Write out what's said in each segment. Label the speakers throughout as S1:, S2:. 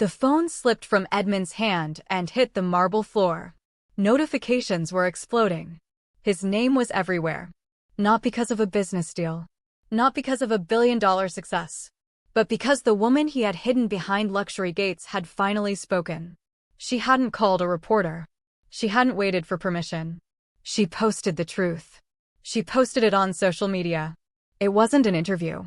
S1: The phone slipped from Edmund's hand and hit the marble floor. Notifications were exploding. His name was everywhere. Not because of a business deal. Not because of a billion-dollar success. But because the woman he had hidden behind luxury gates had finally spoken. She hadn't called a reporter. She hadn't waited for permission. She posted the truth. She posted it on social media. It wasn't an interview.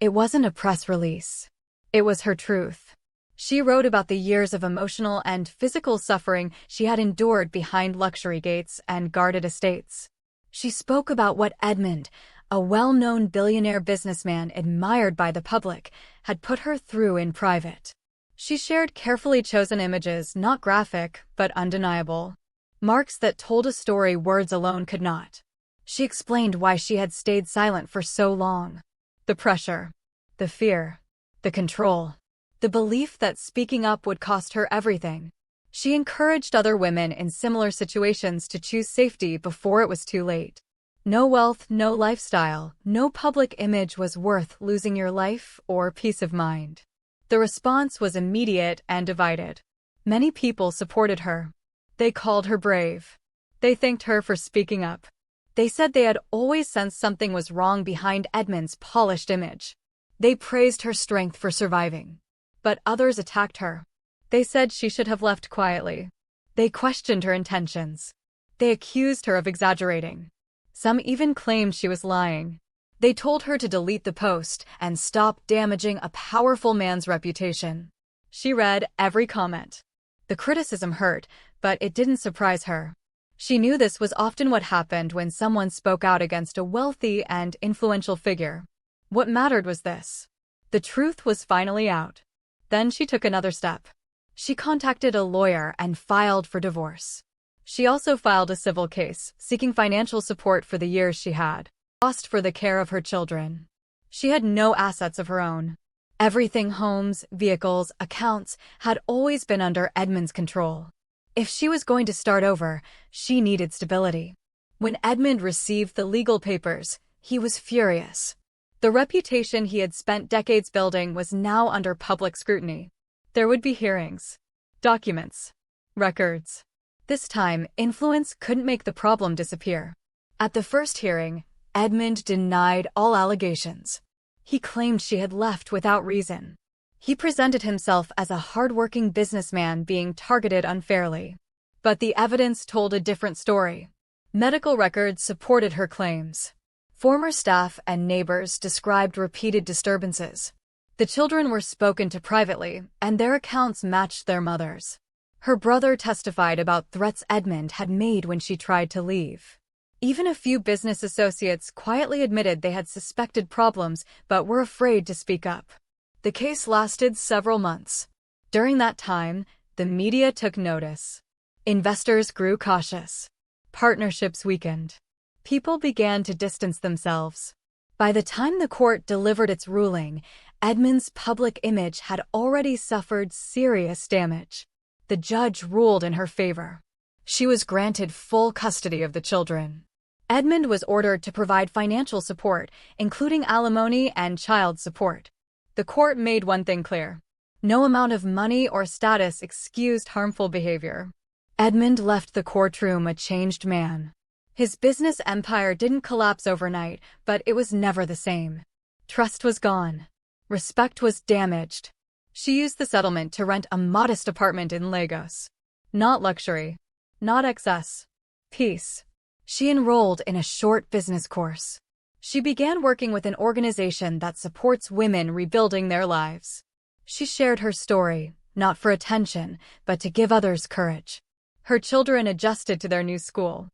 S1: It wasn't a press release. It was her truth. She wrote about the years of emotional and physical suffering she had endured behind luxury gates and guarded estates. She spoke about what Edmund, a well-known billionaire businessman admired by the public, had put her through in private. She shared carefully chosen images, not graphic, but undeniable. Marks that told a story words alone could not. She explained why she had stayed silent for so long. The pressure. The fear. The control. The belief that speaking up would cost her everything. She encouraged other women in similar situations to choose safety before it was too late. No wealth, no lifestyle, no public image was worth losing your life or peace of mind. The response was immediate and divided. Many people supported her. They called her brave. They thanked her for speaking up. They said they had always sensed something was wrong behind Edmund's polished image. They praised her strength for surviving. But others attacked her. They said she should have left quietly. They questioned her intentions. They accused her of exaggerating. Some even claimed she was lying. They told her to delete the post and stop damaging a powerful man's reputation. She read every comment. The criticism hurt, but it didn't surprise her. She knew this was often what happened when someone spoke out against a wealthy and influential figure. What mattered was this. The truth was finally out. Then she took another step. She contacted a lawyer and filed for divorce. She also filed a civil case, seeking financial support for the years she had lost for the care of her children. She had no assets of her own. Everything, homes, vehicles, accounts, had always been under Edmund's control. If she was going to start over, she needed stability. When Edmund received the legal papers, he was furious. The reputation he had spent decades building was now under public scrutiny. There would be hearings, documents, records. This time, influence couldn't make the problem disappear. At the first hearing, Edmund denied all allegations. He claimed she had left without reason. He presented himself as a hardworking businessman being targeted unfairly. But the evidence told a different story. Medical records supported her claims. Former staff and neighbors described repeated disturbances. The children were spoken to privately, and their accounts matched their mother's. Her brother testified about threats Edmund had made when she tried to leave. Even a few business associates quietly admitted they had suspected problems but were afraid to speak up. The case lasted several months. During that time, the media took notice. Investors grew cautious. Partnerships weakened. People began to distance themselves. By the time the court delivered its ruling, Edmund's public image had already suffered serious damage. The judge ruled in her favor. She was granted full custody of the children. Edmund was ordered to provide financial support, including alimony and child support. The court made one thing clear. No amount of money or status excused harmful behavior. Edmund left the courtroom a changed man. His business empire didn't collapse overnight, but it was never the same. Trust was gone. Respect was damaged. She used the settlement to rent a modest apartment in Lagos. Not luxury. Not excess. Peace. She enrolled in a short business course. She began working with an organization that supports women rebuilding their lives. She shared her story, not for attention, but to give others courage. Her children adjusted to their new school.